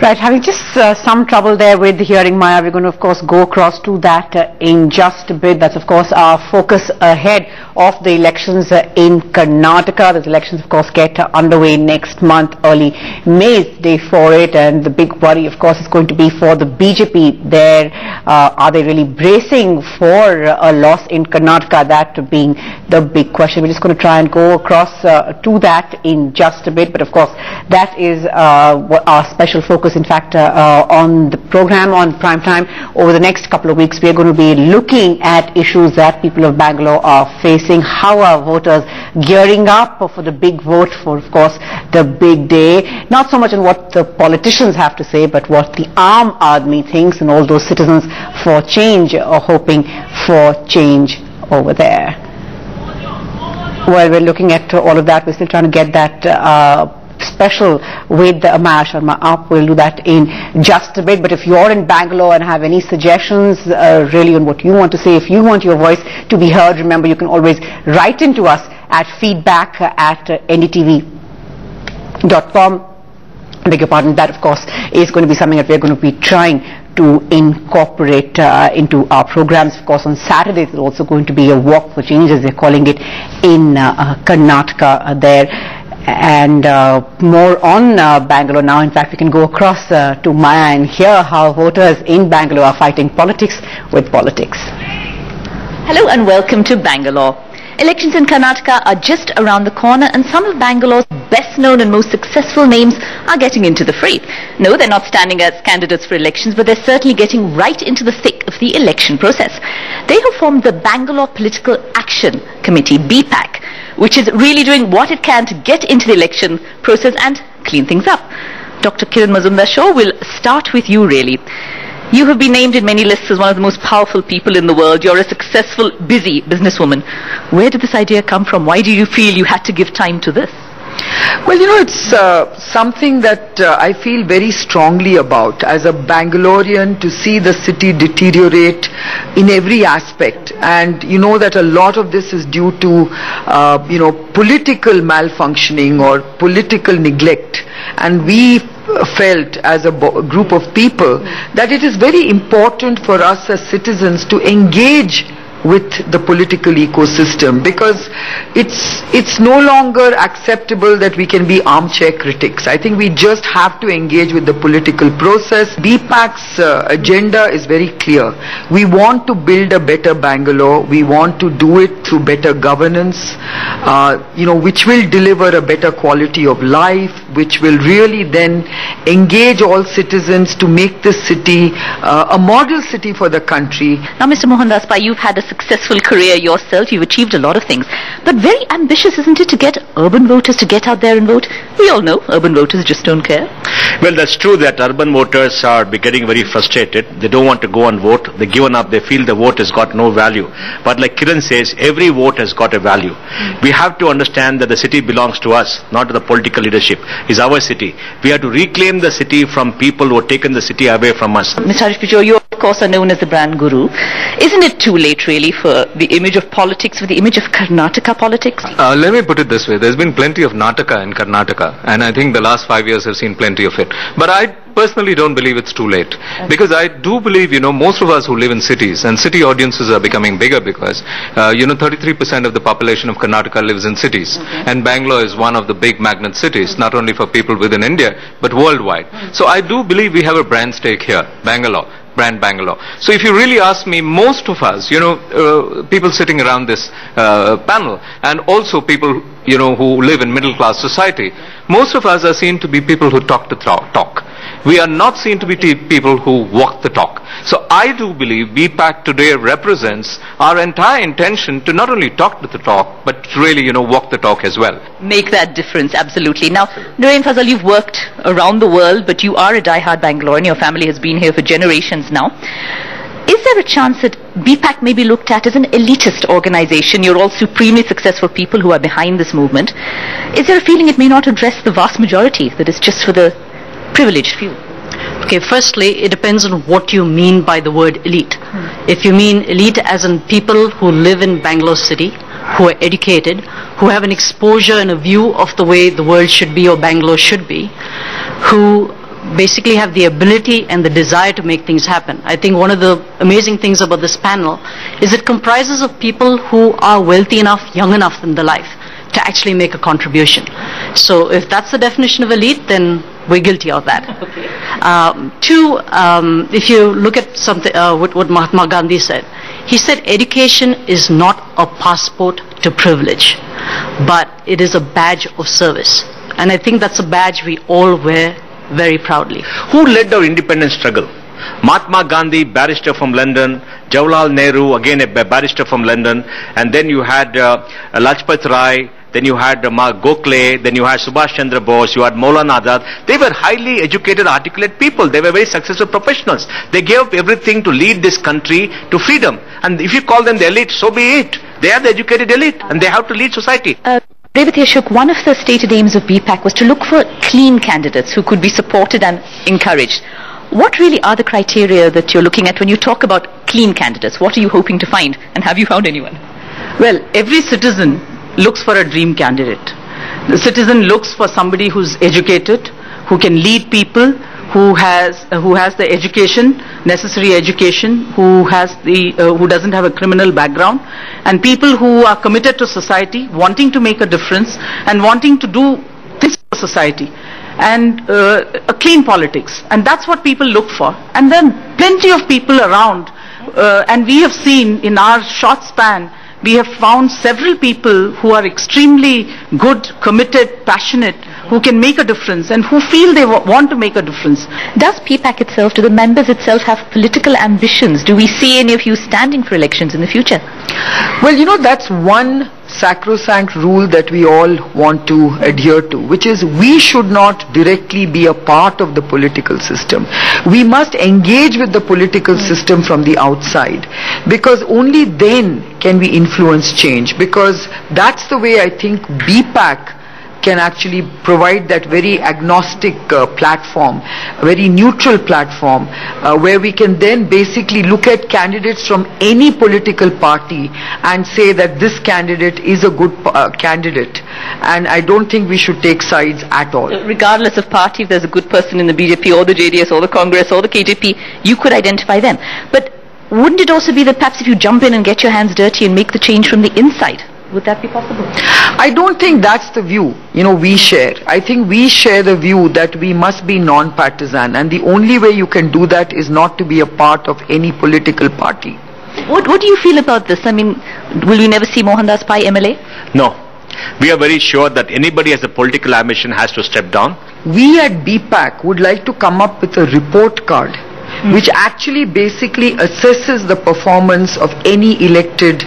Right, having just some trouble there with hearing Maya, we're going to of course go across to that in just a bit. That's of course our focus ahead of the elections in Karnataka. The elections of course get underway next month, early May is day for it, and the big worry of course is going to be for the BJP there. Are they really bracing for a loss in Karnataka? That being the big question. We're just going to try and go across to that in just a bit, but of course that is our special focus. In fact, on the program on Prime Time over the next couple of weeks, we are going to be looking at issues that people of Bangalore are facing. How are voters gearing up for the big vote, for of course the big day? Not so much on what the politicians have to say, but what the Aam Aadmi thinks, and all those citizens for change are hoping for change over there. While we're looking at all of that, we're still trying to get that special with Maya Sharma up. We'll do that in just a bit. But if you're in Bangalore and have any suggestions really on what you want to say, if you want your voice to be heard, remember you can always write into us at feedback@ndtv.com. I beg your pardon. That of course is going to be something that we're going to be trying to incorporate into our programs. Of course, on Saturday there's also going to be a walk for change, as they're calling it, in Karnataka there. And more on Bangalore now. In fact, we can go across to Maya and hear how voters in Bangalore are fighting politics with politics. Hello and welcome to Bangalore. Elections in Karnataka are just around the corner, and some of Bangalore's best known and most successful names are getting into the fray. No, they're not standing as candidates for elections, but they're certainly getting right into the thick of the election process. They have formed the Bangalore Political Action Committee, BPAC, which is really doing what it can to get into the election process and clean things up. Dr. Kiran Mazumdar-Shaw, will start with you really. You have been named in many lists as one of the most powerful people in the world. You're a successful, busy businesswoman. Where did this idea come from? Why do you feel you had to give time to this? Well, it's something that I feel very strongly about as a Bangalorean, to see the city deteriorate in every aspect. And you know that a lot of this is due to, political malfunctioning or political neglect. And we felt as a group of people that it is very important for us as citizens to engage with the political ecosystem, because it's no longer acceptable that we can be armchair critics. I think we just have to engage with the political process. BPAC's agenda is very clear. We want to build a better Bangalore. We want to do it through better governance, which will deliver a better quality of life, which will really then engage all citizens to make this city a model city for the country. Now, Mr. Mohandas Pai, you've had a successful career yourself. You've achieved a lot of things, but very ambitious, isn't it, to get urban voters to get out there and vote? We all know urban voters just don't care. Well, that's true that urban voters are getting very frustrated. They don't want to go and vote. They've given up. They feel the vote has got no value. But like Kiran says, every vote has got a value. We have to understand that the city belongs to us, not to the political leadership. It's our city. We have to reclaim the city from people who have taken the city away from us. Mr. Harish Pichor, you of course are known as the brand guru. Isn't it too late really for the image of politics, for the image of Karnataka politics? Let me put it this way. There's been plenty of Nataka in Karnataka, and I think the last 5 years have seen plenty of it. But I personally don't believe it's too late, because I do believe, most of us who live in cities, and city audiences are becoming bigger because, 33% of the population of Karnataka lives in cities, and Bangalore is one of the big magnet cities, not only for people within India, but worldwide. So I do believe we have a brand stake here, Bangalore. Brand Bangalore. So if you really ask me, most of us, people sitting around this panel, and also people, who live in middle class society, most of us are seen to be people who talk the talk. We are not seen to be people who walk the talk. So I do believe BPAC today represents our entire intention to not only talk the talk, but really, walk the talk as well. Make that difference, absolutely. Now, Nurain Fazal, you've worked around the world, but you are a diehard Bangalorean. Your family has been here for generations now. Is there a chance that BPAC may be looked at as an elitist organization? You're all supremely successful people who are behind this movement. Is there a feeling it may not address the vast majority, that it's just for the privileged few? Okay, firstly, it depends on what you mean by the word elite. If you mean elite as in people who live in Bangalore city, who are educated, who have an exposure and a view of the way the world should be or Bangalore should be, who basically have the ability and the desire to make things happen. I think one of the amazing things about this panel is it comprises of people who are wealthy enough, young enough in their life to actually make a contribution. So if that's the definition of elite, then we're guilty of that. Two, if you look at something, what Mahatma Gandhi said, he said education is not a passport to privilege, but it is a badge of service. And I think that's a badge we all wear very proudly. Who led our independence struggle? Mahatma Gandhi, barrister from London, Jawaharlal Nehru, again a barrister from London, and then you had Lajpat Rai, then you had Gokhale, then you had Subhash Chandra Bose, you had Maulana Azad. They were highly educated, articulate people. They were very successful professionals. They gave up everything to lead this country to freedom. And if you call them the elite, so be it. They are the educated elite and they have to lead society. Revati Ashok, one of the stated aims of BPAC was to look for clean candidates who could be supported and encouraged. What really are the criteria that you're looking at when you talk about clean candidates? What are you hoping to find, and have you found anyone? Well, every citizen looks for a dream candidate. The citizen looks for somebody who's educated, who can lead people, who has the education, necessary education, who doesn't have a criminal background, and people who are committed to society, wanting to make a difference and wanting to do this for society, and a clean politics. And that's what people look for. And then plenty of people around, and we have seen in our short span, we have found several people who are extremely good, committed, passionate, who can make a difference and who feel they want to make a difference. Does PPAC itself, do the members itself have political ambitions? Do we see any of you standing for elections in the future? Well, you know, that's one sacrosanct rule that we all want to adhere to, which is we should not directly be a part of the political system. We must engage with the political system from the outside, because only then can we influence change, because that's the way I think BPAC can actually provide that very agnostic platform, a very neutral platform, where we can then basically look at candidates from any political party and say that this candidate is a good candidate. And I don't think we should take sides at all. Regardless of party, if there's a good person in the BJP or the JDS or the Congress or the KJP, you could identify them. But wouldn't it also be that perhaps if you jump in and get your hands dirty and make the change from the inside, would that be possible? I don't think that's the view, we share. I think we share the view that we must be non-partisan, and the only way you can do that is not to be a part of any political party. What do you feel about this? I mean, will we never see Mohandas Pai MLA? No. We are very sure that anybody has a political ambition has to step down. We at BPAC would like to come up with a report card which actually basically assesses the performance of any elected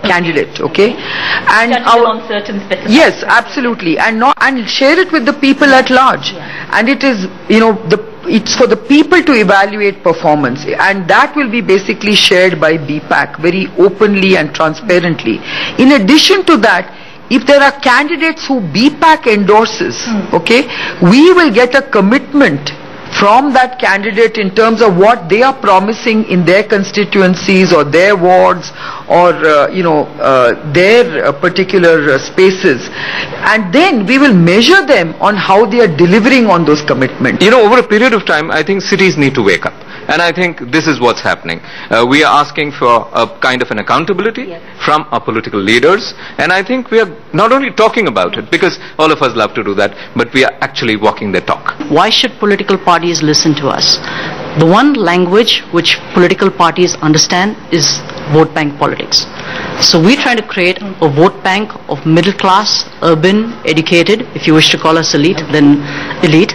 candidate, okay? And on certain specific yes, absolutely, and share it with the people at large. And it is, it's for the people to evaluate performance, and that will be basically shared by BPAC very openly and transparently. In addition to that, if there are candidates who BPAC endorses, okay, we will get a commitment from that candidate in terms of what they are promising in their constituencies or their wards or their particular spaces, and then we will measure them on how they are delivering on those commitments. Over a period of time, I think cities need to wake up. And I think this is what's happening. We are asking for a kind of an accountability from our political leaders. And I think we are not only talking about it, because all of us love to do that, but we are actually walking the talk. Why should political parties listen to us? The one language which political parties understand is vote bank politics. So we're trying to create a vote bank of middle class, urban, educated, if you wish to call us elite, then elite.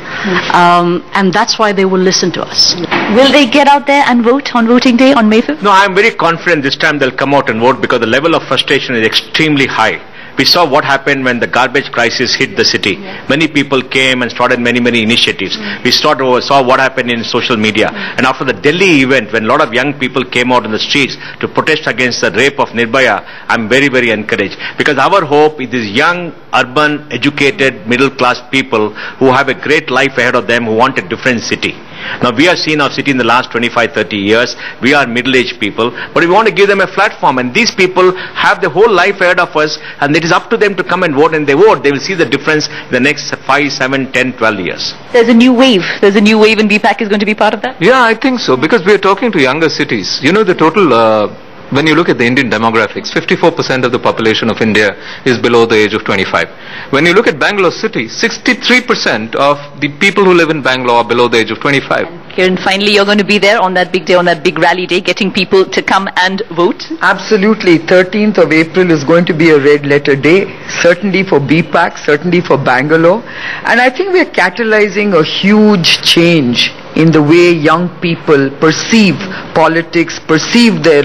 And that's why they will listen to us. Will they get out there and vote on voting day on May 5th? No, I'm very confident this time they'll come out and vote, because the level of frustration is extremely high. We saw what happened when the garbage crisis hit the city. Many people came and started many initiatives. We saw what happened in social media. And after the Delhi event, when a lot of young people came out in the streets to protest against the rape of Nirbhaya, I'm very encouraged. Because our hope is these young, urban, educated, middle class people who have a great life ahead of them, who want a different city. Now we have seen our city in the last 25-30 years. We are middle-aged people, but we want to give them a platform, and these people have the whole life ahead of us, and it is up to them to come and vote, and they vote. They will see the difference in the next 5, 7, 10, 12 years. There's a new wave. There's a new wave, and BPAC is going to be part of that? Yeah, I think so, because we are talking to younger cities. You know, the total, when you look at the Indian demographics, 54% of the population of India is below the age of 25. When you look at Bangalore city, 63% of the people who live in Bangalore are below the age of 25. Kiran, finally you're going to be there on that big day, on that big rally day, getting people to come and vote? Absolutely. 13th of April is going to be a red letter day, certainly for BPAC, certainly for Bangalore. And I think we are catalyzing a huge change in the way young people perceive politics, perceive their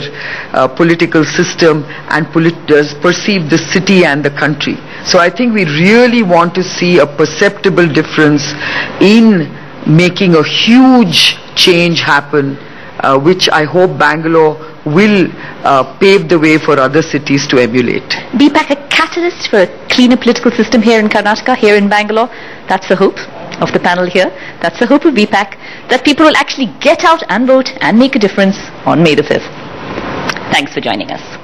political system, and perceive the city and the country. So I think we really want to see a perceptible difference in making a huge change happen, which I hope Bangalore will pave the way for other cities to emulate. BPAC a catalyst for a cleaner political system here in Karnataka, here in Bangalore? That's the hope of the panel here. That's the hope of BPAC, that people will actually get out and vote and make a difference on May the 5th. Thanks for joining us.